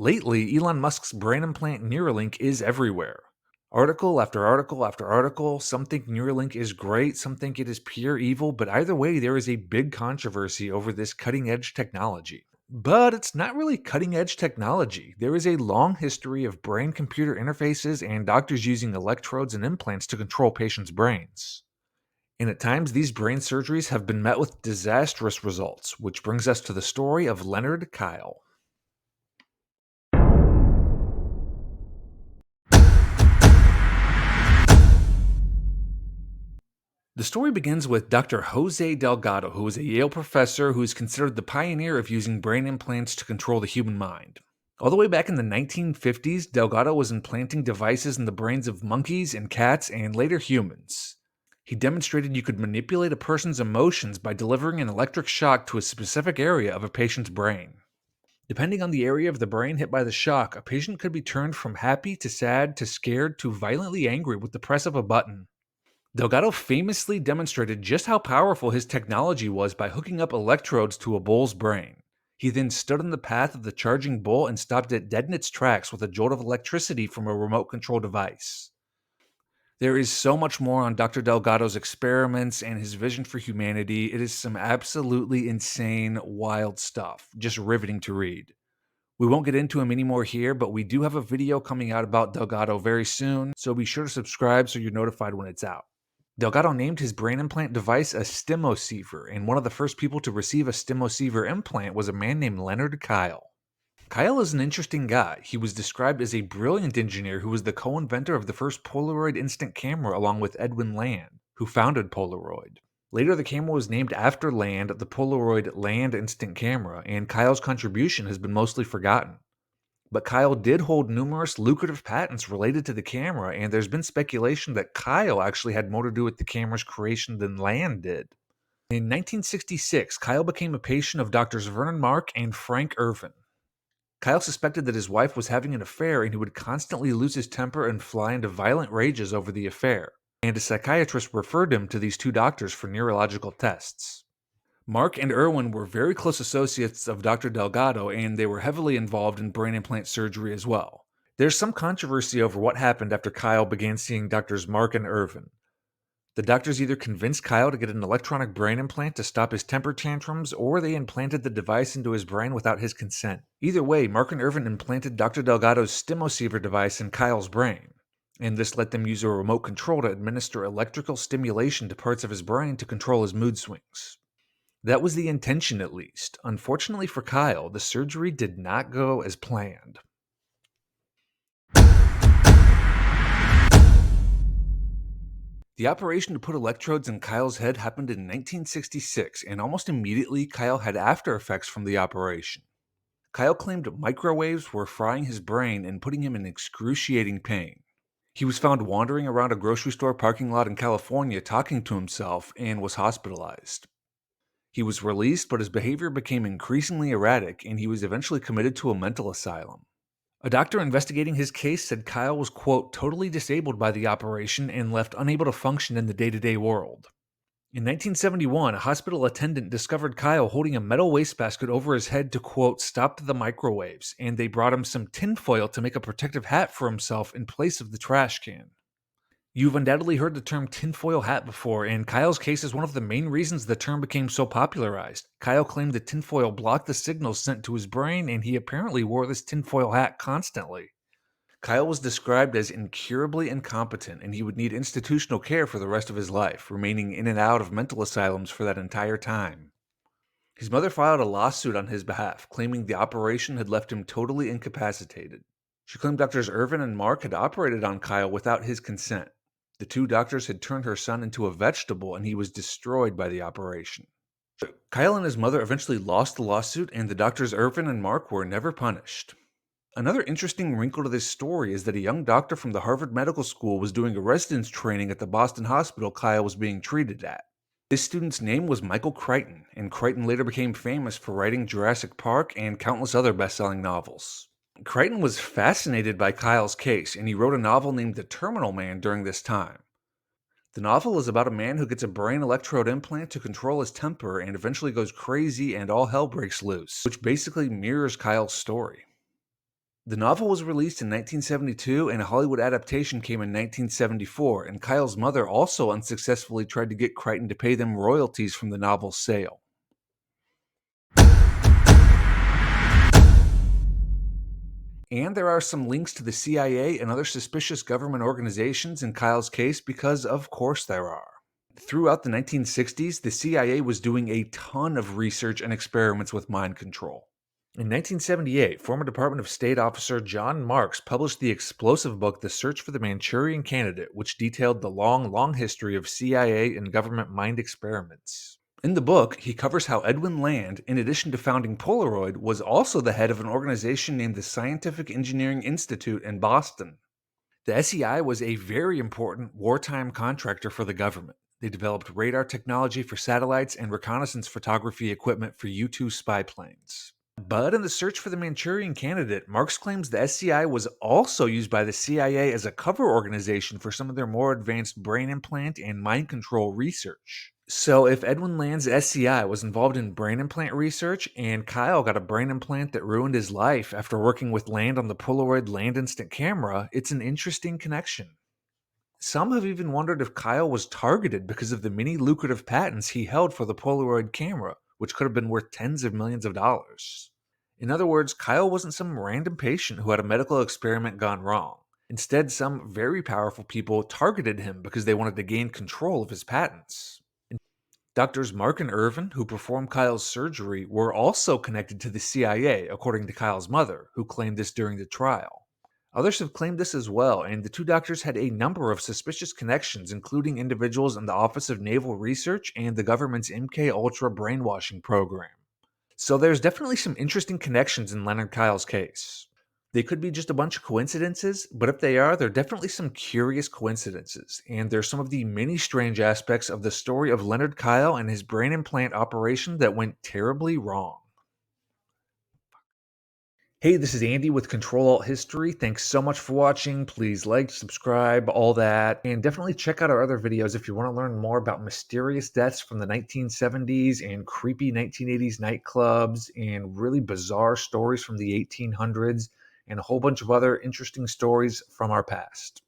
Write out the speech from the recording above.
Lately, Elon Musk's brain implant Neuralink is everywhere. Article after article after article, some think Neuralink is great, some think it is pure evil, but either way, there is a big controversy over this cutting edge technology. But it's not really cutting edge technology. There is a long history of brain computer interfaces and doctors using electrodes and implants to control patients' brains. And at times, these brain surgeries have been met with disastrous results, which brings us to the story of Leonard Kyle. The story begins with Dr. Jose Delgado, who is a Yale professor who is considered the pioneer of using brain implants to control the human mind. All the way back in the 1950s, Delgado was implanting devices in the brains of monkeys and cats and later humans. He demonstrated you could manipulate a person's emotions by delivering an electric shock to a specific area of a patient's brain. Depending on the area of the brain hit by the shock, a patient could be turned from happy to sad to scared to violently angry with the press of a button. Delgado famously demonstrated just how powerful his technology was by hooking up electrodes to a bull's brain. He then stood in the path of the charging bull and stopped it dead in its tracks with a jolt of electricity from a remote control device. There is so much more on Dr. Delgado's experiments and his vision for humanity. It is some absolutely insane, wild stuff, just riveting to read. We won't get into him anymore here, but we do have a video coming out about Delgado very soon, so be sure to subscribe so you're notified when it's out. Delgado named his brain implant device a stimoceiver, and one of the first people to receive a stimoceiver implant was a man named Leonard Kyle. Kyle is an interesting guy. He was described as a brilliant engineer who was the co-inventor of the first Polaroid Instant Camera along with Edwin Land, who founded Polaroid. Later, the camera was named after Land, the Polaroid Land Instant Camera, and Kyle's contribution has been mostly forgotten. But Kyle did hold numerous lucrative patents related to the camera, and there's been speculation that Kyle actually had more to do with the camera's creation than Land did. In 1966, Kyle became a patient of Doctors Vernon and Frank Ervin. Kyle suspected that his wife was having an affair and he would constantly lose his temper and fly into violent rages over the affair, and a psychiatrist referred him to these two doctors for neurological tests. Mark and Erwin were very close associates of Dr. Delgado, and they were heavily involved in brain implant surgery as well. There's some controversy over what happened after Kyle began seeing doctors Mark and Ervin. The doctors either convinced Kyle to get an electronic brain implant to stop his temper tantrums, or they implanted the device into his brain without his consent. Either way, Mark and Ervin implanted Dr. Delgado's stimoceiver device in Kyle's brain, and this let them use a remote control to administer electrical stimulation to parts of his brain to control his mood swings. That was the intention, at least. Unfortunately for Kyle, the surgery did not go as planned. The operation to put electrodes in Kyle's head happened in 1966, and almost immediately Kyle had after effects from the operation. Kyle claimed microwaves were frying his brain and putting him in excruciating pain. He was found wandering around a grocery store parking lot in California talking to himself and was hospitalized. He was released, but his behavior became increasingly erratic, and he was eventually committed to a mental asylum. A doctor investigating his case said Kyle was, quote, totally disabled by the operation and left unable to function in the day-to-day world. In 1971, a hospital attendant discovered Kyle holding a metal wastebasket over his head to, quote, stop the microwaves, and they brought him some tinfoil to make a protective hat for himself in place of the trash can. You've undoubtedly heard the term tinfoil hat before, and Kyle's case is one of the main reasons the term became so popularized. Kyle claimed that tinfoil blocked the signals sent to his brain, and he apparently wore this tinfoil hat constantly. Kyle was described as incurably incompetent, and he would need institutional care for the rest of his life, remaining in and out of mental asylums for that entire time. His mother filed a lawsuit on his behalf, claiming the operation had left him totally incapacitated. She claimed Doctors Ervin and Mark had operated on Kyle without his consent. The two doctors had turned her son into a vegetable, and he was destroyed by the operation. Kyle and his mother eventually lost the lawsuit, and the doctors Ervin and Mark were never punished. Another interesting wrinkle to this story is that a young doctor from the Harvard Medical School was doing a residence training at the Boston hospital Kyle was being treated at. This student's name was Michael Crichton, and Crichton later became famous for writing Jurassic Park and countless other best-selling novels. Crichton was fascinated by Kyle's case, and he wrote a novel named The Terminal Man during this time. The novel is about a man who gets a brain electrode implant to control his temper and eventually goes crazy and all hell breaks loose, which basically mirrors Kyle's story. The novel was released in 1972, and a Hollywood adaptation came in 1974, and Kyle's mother also unsuccessfully tried to get Crichton to pay them royalties from the novel's sale. And there are some links to the CIA and other suspicious government organizations in Kyle's case because, of course, there are. Throughout the 1960s, the CIA was doing a ton of research and experiments with mind control. In 1978, former Department of State officer John Marks published the explosive book The Search for the Manchurian Candidate, which detailed the long history of CIA and government mind experiments. In the book, he covers how Edwin Land, in addition to founding Polaroid, was also the head of an organization named the Scientific Engineering Institute in Boston. The SEI was a very important wartime contractor for the government. They developed radar technology for satellites and reconnaissance photography equipment for U-2 spy planes. But in the search for the Manchurian Candidate, Marx claims the SCI was also used by the CIA as a cover organization for some of their more advanced brain implant and mind control research. So if Edwin Land's SCI was involved in brain implant research, and Kyle got a brain implant that ruined his life after working with Land on the Polaroid Land Instant Camera, it's an interesting connection. Some have even wondered if Kyle was targeted because of the many lucrative patents he held for the Polaroid camera, which could have been worth tens of millions of dollars. In other words, Kyle wasn't some random patient who had a medical experiment gone wrong. Instead, some very powerful people targeted him because they wanted to gain control of his patents. Doctors Mark and Ervin, who performed Kyle's surgery, were also connected to the CIA, according to Kyle's mother, who claimed this during the trial. Others have claimed this as well, and the two doctors had a number of suspicious connections, including individuals in the Office of Naval Research and the government's MK-Ultra brainwashing program. So there's definitely some interesting connections in Leonard Kyle's case. They could be just a bunch of coincidences, but if they are, they're definitely some curious coincidences, and they're some of the many strange aspects of the story of Leonard Kyle and his brain implant operation that went terribly wrong. Hey, this is Andy with Control Alt History. Thanks so much for watching. Please like, subscribe, all that. And definitely check out our other videos if you want to learn more about mysterious deaths from the 1970s and creepy 1980s nightclubs and really bizarre stories from the 1800s and a whole bunch of other interesting stories from our past.